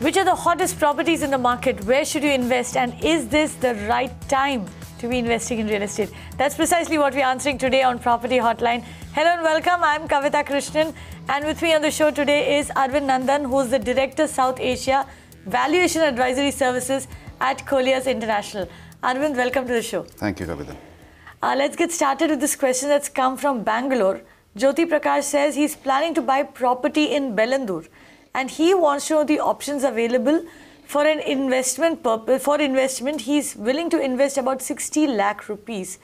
Which are the hottest properties in the market? Where should you invest? And is this the right time to be investing in real estate? That's precisely what we're answering today on Property Hotline. Hello and welcome. I'm Kavita Krishnan. And with me on the show today is Arvind Nandan, who's the Director, South Asia, Valuation Advisory Services at Colliers International. Arvind, welcome to the show. Thank you, Kavita. Let's get started with this question that's come from Bangalore. Jyoti Prakash says he's planning to buy property in Bellandur, and he wants to know the options available for an investment purpose. For investment, he's willing to invest about 60 lakh rupees.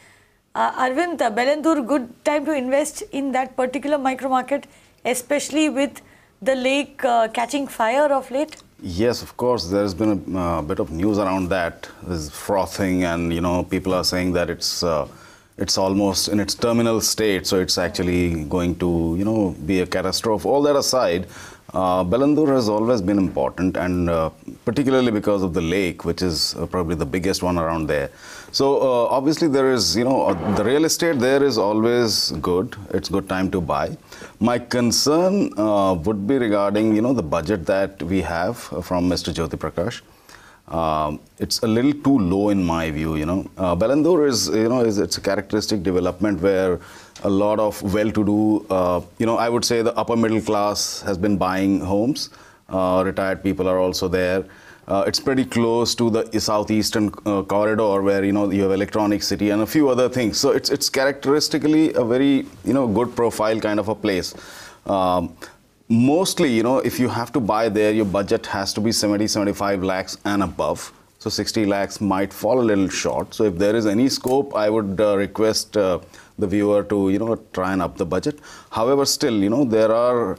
Arvind, Bellandur, good time to invest in that particular micro market, especially with the lake catching fire of late? Yes, of course. There's been a bit of news around that. There's frothing, and people are saying that it's almost in its terminal state, so it's actually going to be a catastrophe. All that aside, Bellandur has always been important, and particularly because of the lake, which is probably the biggest one around there. So obviously there is, the real estate there is always good. It's good time to buy. My concern would be regarding, the budget that we have from Mr. Jyoti Prakash. It's a little too low in my view. Bellandur is, it's a characteristic development where a lot of well-to-do, I would say the upper middle class has been buying homes. Retired people are also there. It's pretty close to the southeastern corridor where, you have Electronic City and a few other things. So it's characteristically a very, good profile kind of a place. Mostly, if you have to buy there, your budget has to be 75 lakhs and above. So 60 lakhs might fall a little short. So if there is any scope, I would request the viewer to, try and up the budget. However, still, there are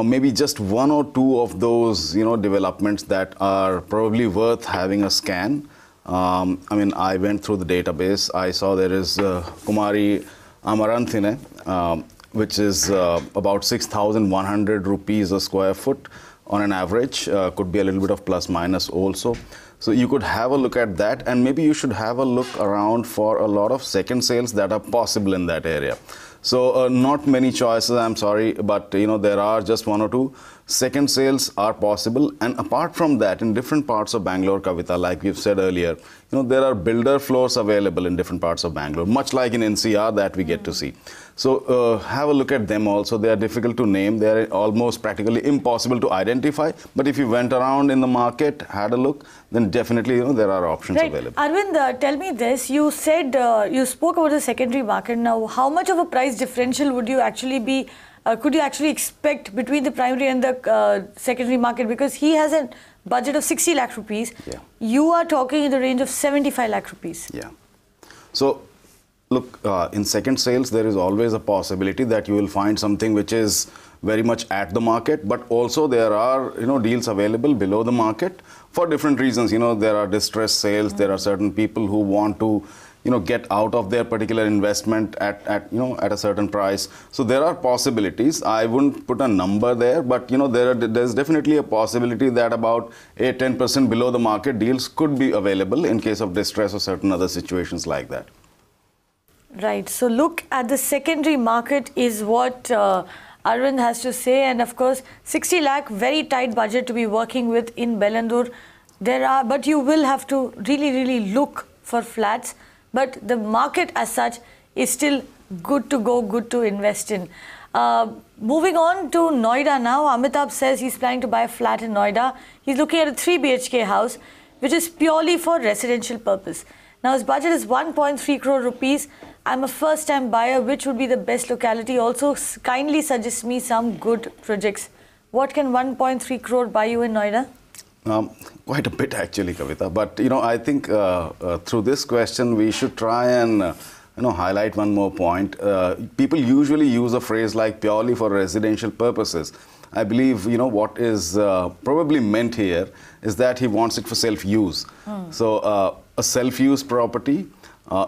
maybe just one or two of those, developments that are probably worth having a scan. I went through the database. I saw there is Kumari Amaranthine, which is about 6,100 rupees a square foot on an average. Could be a little bit of plus minus also. So you could have a look at that, and maybe you should have a look around for a lot of second sales that are possible in that area. So not many choices, I'm sorry, but there are just one or two. Second sales are possible, and apart from that, in different parts of Bangalore, Kavita, like we've said earlier, there are builder floors available in different parts of Bangalore, much like in NCR that we get to see. So have a look at them also. They are difficult to name. They are almost practically impossible to identify. But if you went around in the market, had a look, then definitely, there are options available. Arvind, tell me this. You said, you spoke about the secondary market. Now, how much of a price differential would you actually be, could you actually expect between the primary and the secondary market? Because he has a budget of 60 lakh rupees. Yeah. You are talking in the range of 75 lakh rupees. Yeah. So, look, in second sales, there is always a possibility that you will find something which is very much at the market, but also there are, deals available below the market for different reasons. There are distressed sales, there are certain people who want to, get out of their particular investment at a certain price. So there are possibilities. I wouldn't put a number there, but, there's definitely a possibility that about 8-10% below the market deals could be available in case of distress or certain other situations like that. Right. So look at the secondary market is what Arvind has to say. And of course, 60 lakh, very tight budget to be working with in Bellandur. But you will have to really look for flats. But the market as such is still good to go, good to invest in. Moving on to Noida now. Amitabh says he's planning to buy a flat in Noida. He's looking at a 3 BHK house, which is purely for residential purpose. Now his budget is 1.3 crore rupees. I'm a first-time buyer. Which would be the best locality? Also, kindly suggest me some good projects. What can 1.3 crore buy you in Noida? Quite a bit actually, Kavita. But I think through this question we should try and highlight one more point. People usually use a phrase like purely for residential purposes. I believe what is probably meant here is that he wants it for self-use. So a self-use property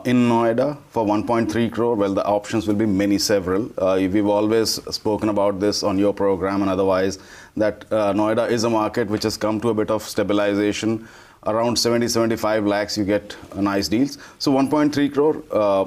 in Noida for 1.3 crore, well, the options will be several. We've always spoken about this on your program and otherwise, that Noida is a market which has come to a bit of stabilization. Around 70-75 lakhs, you get nice deals. So 1.3 crore,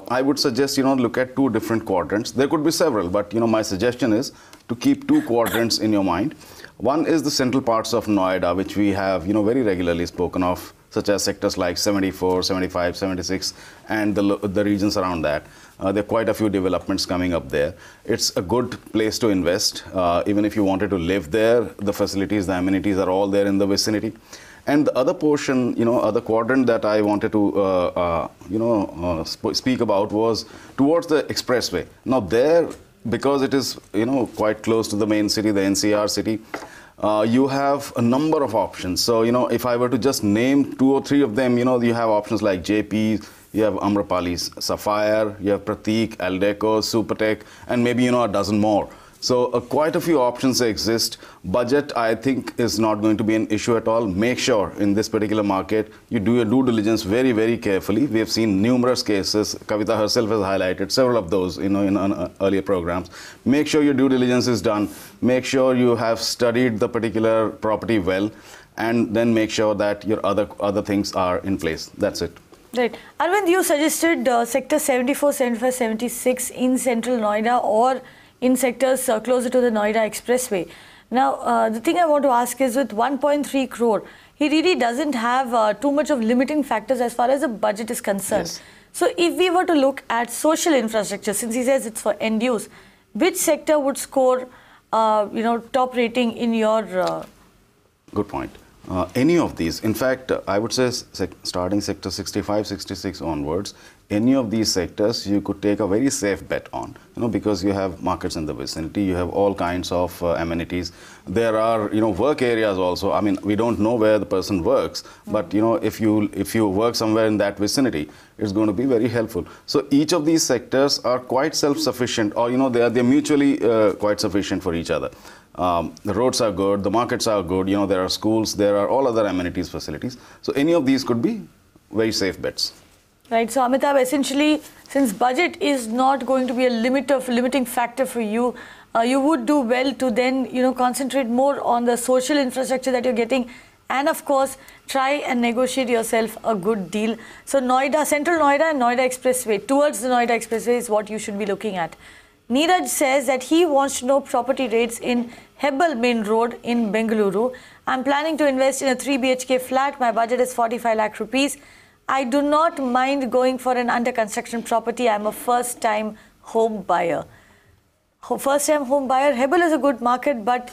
I would suggest, look at two different quadrants. There could be several, but, my suggestion is to keep two quadrants in your mind. One is the central parts of Noida, which we have, very regularly spoken of, such as sectors like 74, 75, 76, and the regions around that. There are quite a few developments coming up there. It's a good place to invest. Even if you wanted to live there, the facilities, the amenities are all there in the vicinity. And the other portion, other quadrant that I wanted to, speak about was towards the expressway. Now there, because it is, quite close to the main city, the NCR city, you have a number of options. So, if I were to just name 2 or 3 of them, you have options like JP, you have Amrapali's Sapphire, you have Prateek, Aldeco, Supertech, and maybe, a dozen more. So quite a few options exist. Budget, I think, is not going to be an issue at all. Make sure in this particular market, you do your due diligence very, very carefully. We have seen numerous cases. Kavita herself has highlighted several of those, in earlier programs. Make sure your due diligence is done. Make sure you have studied the particular property well, and then make sure that your other things are in place. That's it. Right. Arvind, you suggested sector 74, 75, 76 in central Noida or in sectors closer to the Noida Expressway. Now, the thing I want to ask is, with 1.3 crore, he really doesn't have too much of limiting factors as far as the budget is concerned. Yes. So, if we were to look at social infrastructure, since he says it's for end use, which sector would score, top rating in your... Good point. Any of these, in fact, I would say starting sector 65, 66 onwards, any of these sectors you could take a very safe bet on, because you have markets in the vicinity, you have all kinds of amenities. There are, work areas also. I mean, we don't know where the person works, but, if you work somewhere in that vicinity, it's going to be very helpful. So each of these sectors are quite self-sufficient, or, they're mutually quite sufficient for each other. The roads are good, the markets are good, there are schools, there are all other amenities, facilities. So any of these could be very safe bets. Right. So Amitabh, essentially, since budget is not going to be a limiting factor for you, you would do well to then, concentrate more on the social infrastructure that you're getting, and of course, try and negotiate yourself a good deal. So Noida, Central Noida and Noida Expressway, towards the Noida Expressway is what you should be looking at. Neeraj says that he wants to know property rates in Hebbal Main Road in Bengaluru. I'm planning to invest in a 3 BHK flat. My budget is 45 lakh rupees. I do not mind going for an under construction property. I'm a first time home buyer. First time home buyer. Hebbal is a good market, but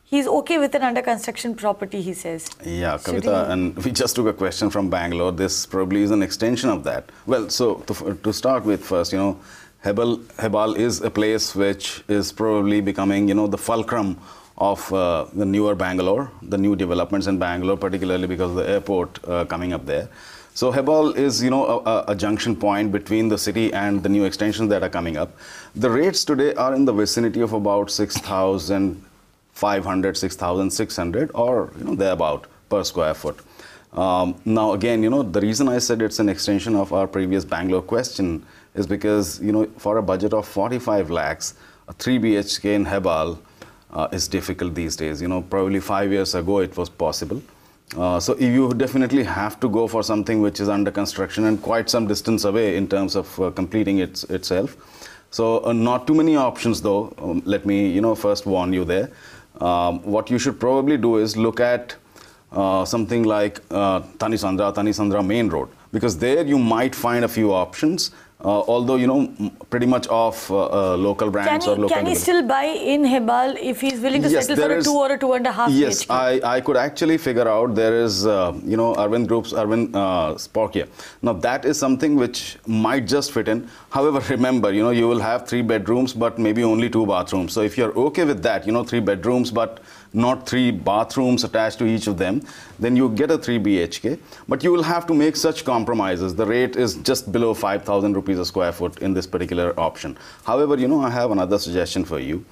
he's okay with an under construction property, he says. Yeah, Kavita, and we just took a question from Bangalore. This probably is an extension of that. Well, so to start with first, Hebbal is a place which is probably becoming, the fulcrum of the newer Bangalore, the new developments in Bangalore, particularly because of the airport coming up there. So Hebbal is, a junction point between the city and the new extensions that are coming up. The rates today are in the vicinity of about 6,500, 6,600, or thereabout per square foot. Now again, the reason I said it's an extension of our previous Bangalore question is because, for a budget of 45 lakhs, a 3 BHK in Hebbal is difficult these days. Probably 5 years ago it was possible. So you definitely have to go for something which is under construction and quite some distance away in terms of completing itself. So not too many options though. Let me, first warn you there. What you should probably do is look at something like Tanisandra Main Road, because there you might find a few options. Although, pretty much of local brands or local... Can he still buy in Hebbal if he's willing to settle for a 2 or a 2.5 Yes, BHK? I could actually figure out there is, Arvind Sporkia. Now, that is something which might just fit in. However, remember, you will have 3 bedrooms, but maybe only 2 bathrooms. So if you're okay with that, 3 bedrooms, but not 3 bathrooms attached to each of them, then you get a 3 BHK. But you will have to make such compromises. The rate is just below 5,000 rupees a square foot in this particular option. However, I have another suggestion for you.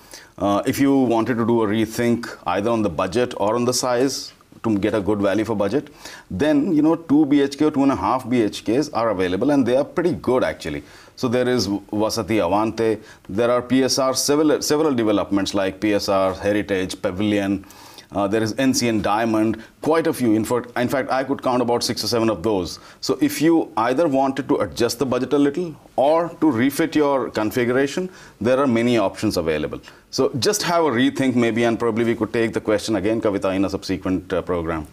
If you wanted to do a rethink either on the budget or on the size to get a good value for budget, then, 2 BHK or 2.5 BHKs are available, and they are pretty good actually. So there is Vasati Avante, there are PSR, several developments like PSR, Heritage, Pavilion, there is NCN Diamond, quite a few. In fact, I could count about 6 or 7 of those. So if you either wanted to adjust the budget a little or to refit your configuration, there are many options available. So just have a rethink maybe, and probably we could take the question again, Kavita, in a subsequent program.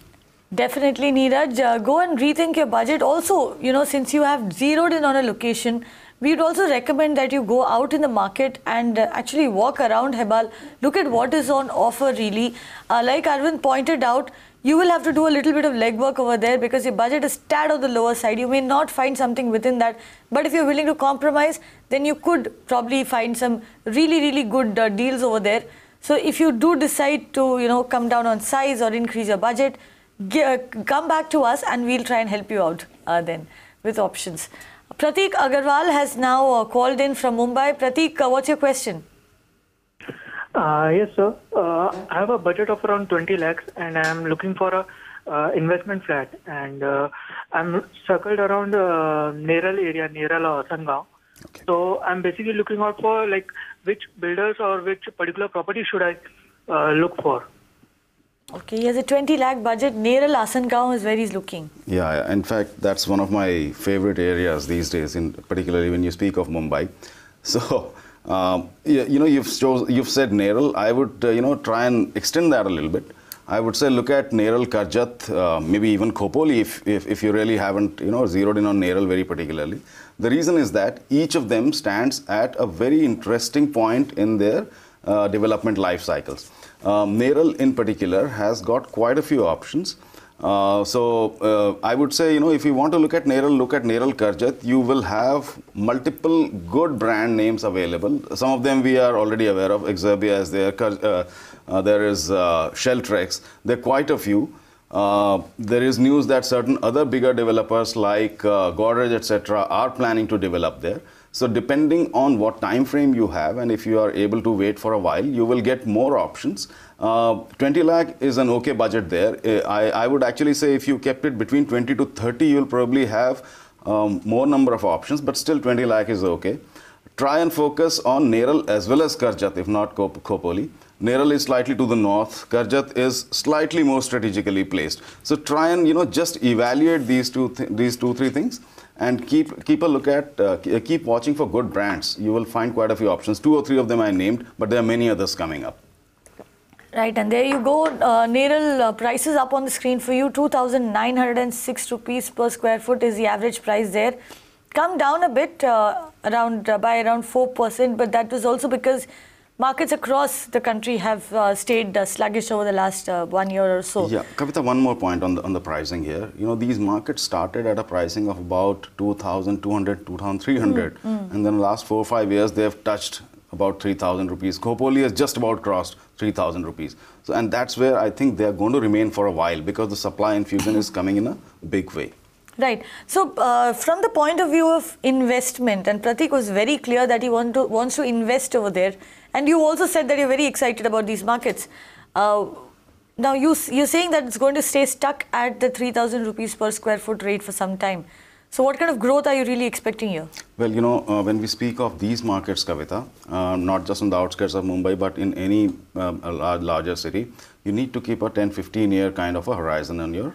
Definitely, Neeraj. Go and rethink your budget. Also, since you have zeroed in on a location, we would also recommend that you go out in the market and actually walk around Hebal, look at what is on offer really. Like Arvind pointed out, you will have to do a little bit of legwork over there because your budget is tad on the lower side. You may not find something within that, but if you're willing to compromise, then you could probably find some really, really good deals over there. So if you do decide to, come down on size or increase your budget, come back to us and we'll try and help you out then with options. Pratik Agarwal has now called in from Mumbai. Pratik, what's your question? Yes, sir. I have a budget of around 20 lakhs and I'm looking for a investment flat. And I'm circled around Neral area, Neral or Asangaon. Okay. So I'm basically looking out for which builders or which particular property should I look for. Okay, he has a 20 lakh budget. Neral Asangaon is where he's looking. Yeah, in fact, that's one of my favorite areas these days, particularly when you speak of Mumbai. So, you've said Neral. I would, try and extend that a little bit. I would say look at Neral, Karjat, maybe even Khopoli if you really haven't, zeroed in on Neral very particularly. The reason is that each of them stands at a very interesting point in their development life cycles. Neral in particular has got quite a few options. I would say, if you want to look at Neral Karjat, you will have multiple good brand names available. Some of them we are already aware of. Exerbia is there. There is Sheltrex. There are quite a few. There is news that certain other bigger developers like Godrej, etc., are planning to develop there. So depending on what time frame you have and if you are able to wait for a while, you will get more options. 20 lakh is an okay budget there. I would actually say if you kept it between 20 to 30, you'll probably have more number of options, but still 20 lakh is okay. Try and focus on Neral as well as Karjat, if not Khopoli. Neral is slightly to the north. Karjat is slightly more strategically placed. So try and just evaluate these two, three things, and keep a look at, keep watching for good brands. You will find quite a few options. 2 or 3 of them I named, but there are many others coming up. Right, and there you go. Neral prices up on the screen for you. 2,906 rupees per square foot is the average price there. Come down a bit, by around 4%, but that was also because markets across the country have stayed sluggish over the last 1 year or so. Yeah, Kavita, one more point on the pricing here. These markets started at a pricing of about 2,200, 2,300, and then the last 4 or 5 years they have touched about 3,000 rupees. Khopoli has just about crossed 3,000 rupees. So, and that's where I think they are going to remain for a while because the supply infusion is coming in a big way. Right. So, from the point of view of investment, and Pratik was very clear that he wants to invest over there, and you also said that you're very excited about these markets. Now, you're saying that it's going to stay stuck at the 3,000 rupees per square foot rate for some time. So, what kind of growth are you really expecting here? Well, when we speak of these markets, Kavita, not just on the outskirts of Mumbai, but in any larger city, you need to keep a 10-15 year kind of a horizon on your,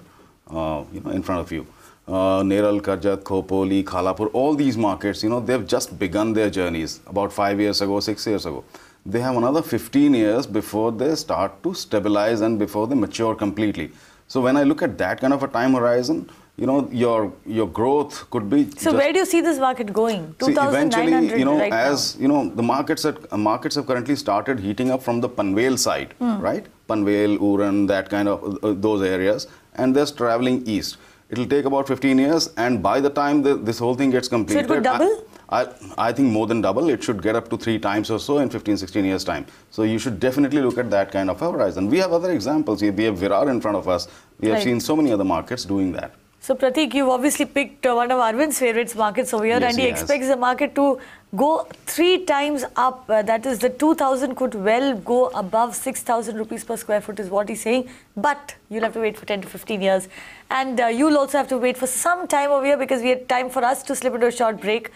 in front of you. Neral, Karjat, Khopoli, Khalapur, all these markets, they've just begun their journeys about 5 years ago, 6 years ago. They have another 15 years before they start to stabilize and before they mature completely. So when I look at that kind of a time horizon, your growth could be. So where do you see this market going? 2,900 right as now. The markets have currently started heating up from the Panvel side, right? Panvel, Uran, that kind of those areas, and they're traveling east. It'll take about 15 years, and by the time this whole thing gets completed, so it could double? I think more than double. It should get up to 3 times or so in 15-16 years time. So you should definitely look at that kind of a horizon. We have other examples. We have Virar in front of us. We have seen so many other markets doing that. So Pratik, you've obviously picked one of Arvind's favorites markets over here, and he expects the market to go 3 times up. That is, the 2,000 could well go above 6,000 rupees per square foot is what he's saying. But you'll have to wait for 10 to 15 years. And you'll also have to wait for some time over here because we had time for us to slip into a short break.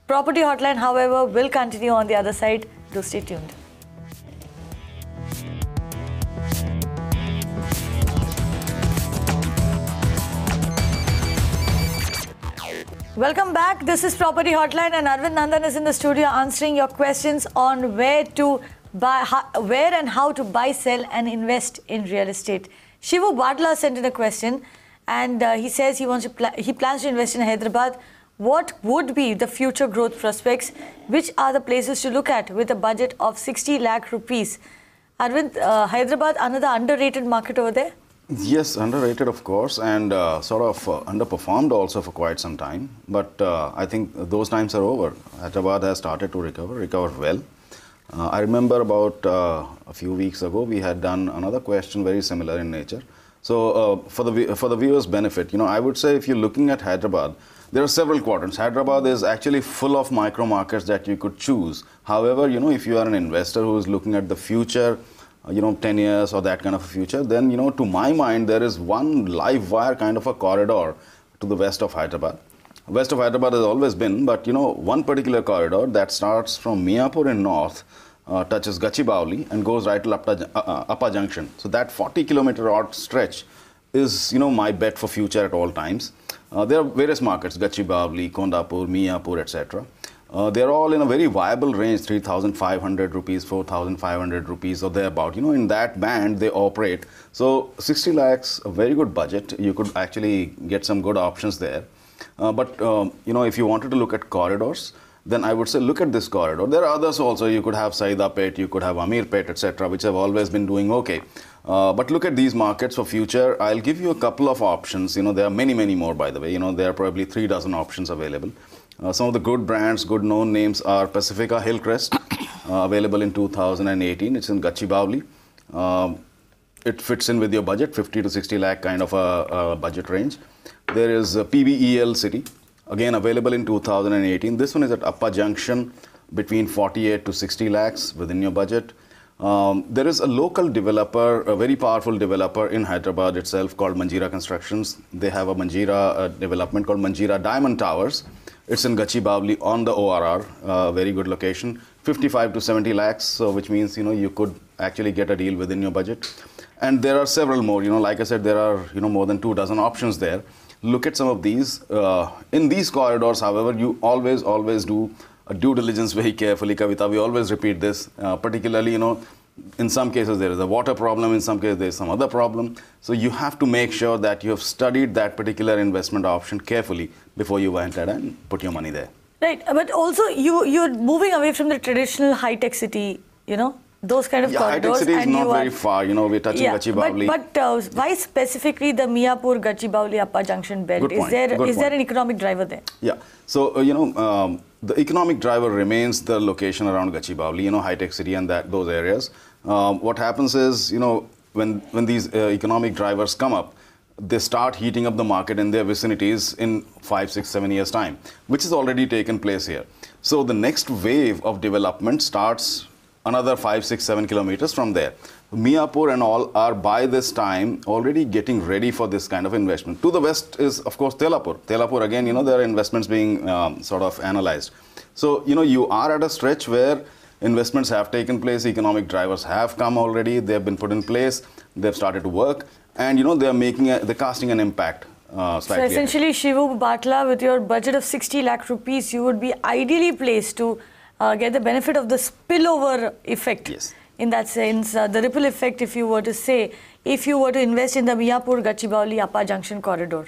Property Hotline, however, will continue on the other side. Do stay tuned. Welcome back. This is Property Hotline and Arvind Nandan is in the studio answering your questions on where and how to buy, sell and invest in real estate. Shivu Badla sent in a question and he says he plans to invest in Hyderabad. What would be the future growth prospects? Which are the places to look at with a budget of 60 lakh rupees? Arvind, Hyderabad, another underrated market over there? Yes, underrated of course, and sort of underperformed also for quite some time. But I think those times are over. Hyderabad has started to recover well. I remember about a few weeks ago we had done another question very similar in nature. So for the viewers' benefit, I would say if you're looking at Hyderabad, there are several quadrants. Hyderabad is actually full of micro markets that you could choose. However, if you are an investor who is looking at the future, 10 years or that kind of a future, then, to my mind, there is one live wire kind of a corridor to the west of Hyderabad. West of Hyderabad has always been, but, one particular corridor that starts from Miapur in north, touches Gachibowli and goes right to Appa Junction. So that 40-kilometer odd stretch is, my bet for future at all times. There are various markets, Gachibowli, Kondapur, Miapur, etc. They're all in a very viable range, 3,500 rupees, 4,500 rupees or thereabout. In that band they operate. So 60 lakhs, a very good budget. You could actually get some good options there. But if you wanted to look at corridors, then I would say look at this corridor. There are others also. You could have Saidapet, you could have Amirpet, etc., which have always been doing okay. But look at these markets for future. I'll give you a couple of options. There are many, many more, by the way. There are probably 3 dozen options available. Some of the good brands, good known names are Pacifica Hillcrest, available in 2018. It's in Gachibowli. It fits in with your budget, 50 to 60 lakh kind of a budget range. There is PBEL City, again available in 2018. This one is at Appa Junction, between 48 to 60 lakhs within your budget. There is a local developer, a very powerful developer in Hyderabad itself called Manjeera Constructions. They have a Manjeera development called Manjeera Diamond Towers. It's in Gachibowli on the ORR, very good location, 55 to 70 lakhs, so which means, you could actually get a deal within your budget. And there are several more, like I said, there are, more than 2 dozen options there. Look at some of these. In these corridors, however, you always do a due diligence very carefully, Kavita. We always repeat this, particularly, in some cases there is a water problem, in some cases there is some other problem. So you have to make sure that you have studied that particular investment option carefully before you went ahead and put your money there. Right, but also you're moving away from the traditional high-tech city, those kind of corridors. High-tech city is not very far, we're touching Gachibowli. But why specifically the Miapur, Gachibowli, Appa Junction belt? Is there an economic driver there? Yeah, so, the economic driver remains the location around Gachibowli, high-tech city and those areas. What happens is, when these economic drivers come up, they start heating up the market in their vicinities in 5, 6, 7 years' time, which has already taken place here. So the next wave of development starts another 5, 6, 7 kilometers from there. Miapur and all are by this time already getting ready for this kind of investment. To the west is, of course, Telapur. Telapur, again, there are investments being sort of analyzed. So, you are at a stretch where investments have taken place, economic drivers have come already, they have been put in place, they've started to work, and, they're casting an impact. So essentially, Shivu Batla, with your budget of 60 lakh rupees, you would be ideally placed to get the benefit of the spillover effect. Yes. In that sense, the ripple effect, if you were to say, if you were to invest in the Miapur, Gachibowli, Appa Junction corridor.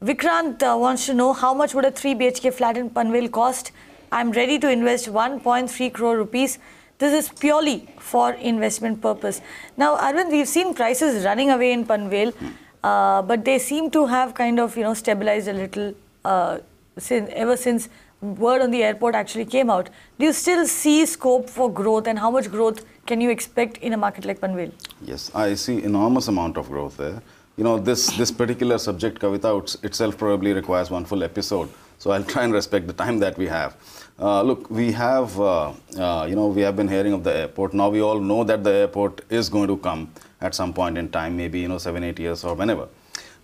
Vikrant wants to know how much would a 3 BHK flat in Panvel cost? I'm ready to invest 1.3 crore rupees. This is purely for investment purpose. Now, Arvind, we've seen prices running away in Panvel, but they seem to have kind of, stabilized a little ever since word on the airport actually came out. Do you still see scope for growth, and how much growth can you expect in a market like Panvel? Yes, I see enormous amount of growth there. This particular subject, Kavita, itself probably requires one full episode. So I'll try and respect the time that we have. Look, we have, we have been hearing of the airport. Now we all know that the airport is going to come at some point in time, maybe, 7, 8 years or whenever.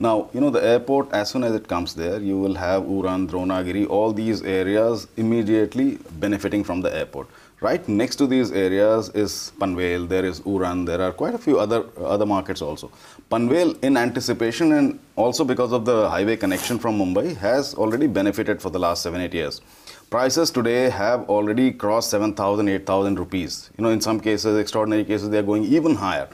Now, the airport, as soon as it comes there, you will have Uran, Dronagiri, all these areas immediately benefiting from the airport. Right next to these areas is Panvel, there is Uran, there are quite a few other markets also. Panvel, in anticipation and also because of the highway connection from Mumbai, has already benefited for the last 7-8 years. Prices today have already crossed 7,000, 8,000 rupees. In some cases, extraordinary cases, they are going even higher.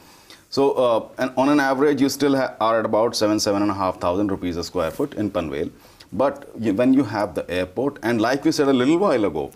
So, and on an average, you still are at about 7,500 rupees a square foot in Panvel. But when you have the airport, and like we said a little while ago,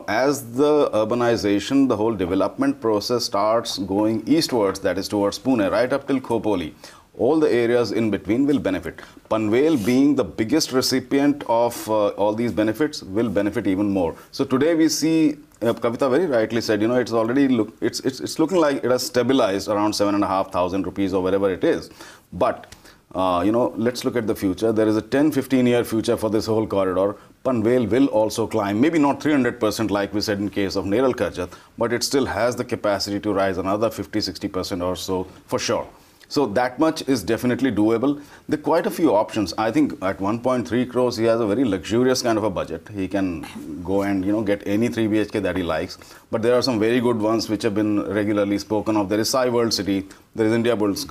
as the urbanization, the whole development process starts going eastwards, that is towards Pune, right up till Khopoli, all the areas in between will benefit. Panvel, being the biggest recipient of all these benefits, will benefit even more. So today we see, Kavita very rightly said, it's already it's looking like it has stabilized around 7,500 rupees or wherever it is. But let's look at the future. There is a 10-15 year future for this whole corridor. Panvel will also climb, maybe not 300% like we said in case of Neral Karjat, but it still has the capacity to rise another 50-60% or so for sure. So that much is definitely doable. There are quite a few options. I think at 1.3 crores, he has a very luxurious kind of a budget. He can go and get any 3 BHK that he likes. But there are some very good ones which have been regularly spoken of. There is Sai World City, there is India Bulls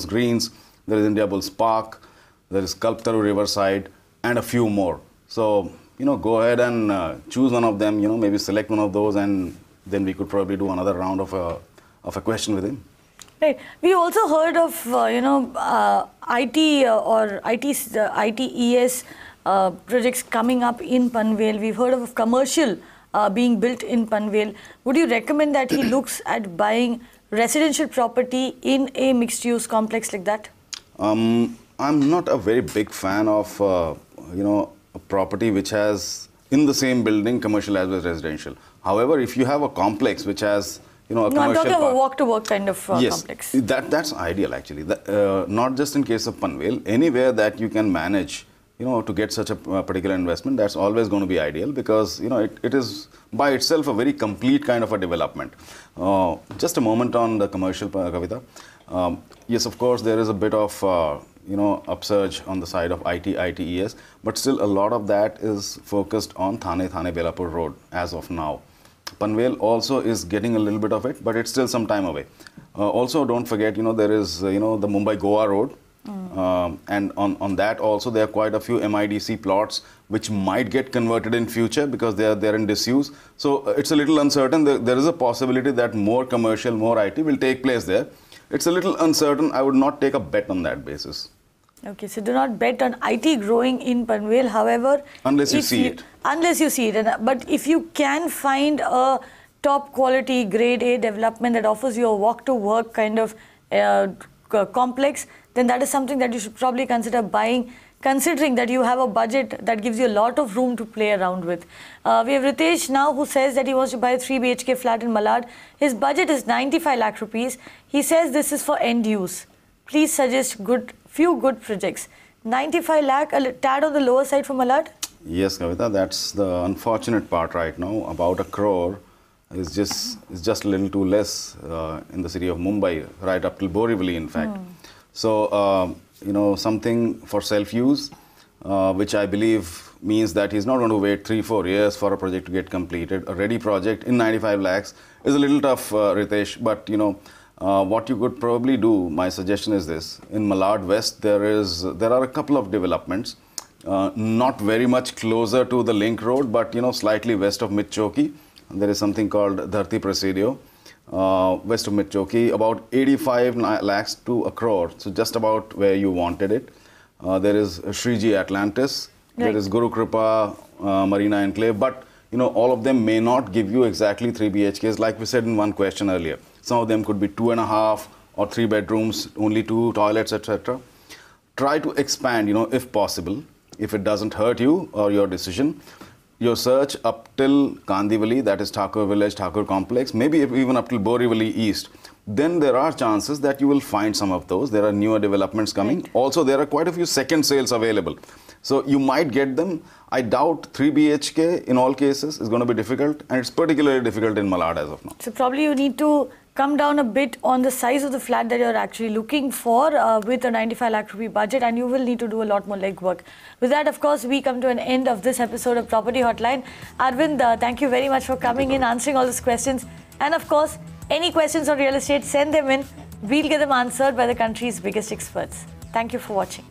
Greens, there is India Bulls Park, there is Kalpataru Riverside, and a few more. So go ahead and choose one of them. Maybe select one of those, and then we could probably do another round of a question with him. Right. We also heard of, IT or ITES projects coming up in Panvel. We've heard of commercial being built in Panvel. Would you recommend that he looks at buying residential property in a mixed-use complex like that? I'm not a very big fan of, a property which has in the same building commercial as well as residential. However, if you have a complex which has no, I'm talking about a walk-to-work kind of complex. Yes, that's ideal actually. Not just in case of Panvel, anywhere that you can manage, to get such a particular investment, that's always going to be ideal because, it is by itself a very complete kind of a development. Just a moment on the commercial, Kavita. Yes, of course, there is a bit of, upsurge on the side of ITES, but still a lot of that is focused on Thane Belapur Road as of now. Panvel also is getting a little bit of it, but it's still some time away. Also, don't forget, there is, the Mumbai-Goa road. And on that also, there are quite a few MIDC plots which might get converted in future because they're in disuse. So it's a little uncertain. There is a possibility that more commercial, more IT will take place there. It's a little uncertain. I would not take a bet on that basis. Okay, so do not bet on IT growing in Panvel. However, unless you see it. Unless you see it. But if you can find a top quality grade A development that offers you a walk to work kind of complex, then that is something that you should probably consider buying, considering that you have a budget that gives you a lot of room to play around with. We have Ritesh now who says that he wants to buy a 3 BHK flat in Malad. His budget is 95 lakh rupees. He says this is for end use. Please suggest few good projects. 95 lakh, a tad on the lower side for Malad? Yes, Kavita, that's the unfortunate part right now. About 1 crore is just a little too less in the city of Mumbai, right up till Borivali, in fact. So, something for self-use, which I believe means that he's not going to wait 3-4 years for a project to get completed. A ready project in 95 lakhs is a little tough, Ritesh, but, what you could probably do, my suggestion is this. In Malad West, there are a couple of developments, not very much closer to the link road, but slightly west of Mitchoki. There is something called Dharti Presidio, west of Mitchoki, about 85 lakhs to 1 crore, so just about where you wanted it. There is Shriji Atlantis, there is Guru Kripa Marina Enclave, but all of them may not give you exactly 3 BHKs, like we said in one question earlier. Some of them could be 2.5 or 3 bedrooms, only 2 toilets, etc. Try to expand, if possible, if it doesn't hurt you or your decision. Your search up till Kandivali, that is Thakur Village, Thakur Complex, maybe even up till Borivali East. Then there are chances that you will find some of those. There are newer developments coming. Right. Also, there are quite a few second sales available. So you might get them. I doubt 3 BHK in all cases is going to be difficult, and it's particularly difficult in Malad as of now. So probably you need to come down a bit on the size of the flat that you're actually looking for with a 95 lakh rupee budget, and you will need to do a lot more legwork. With that, of course, we come to an end of this episode of Property Hotline. Arvind, thank you very much for coming in, answering all these questions. And of course, any questions on real estate, send them in. We'll get them answered by the country's biggest experts. Thank you for watching.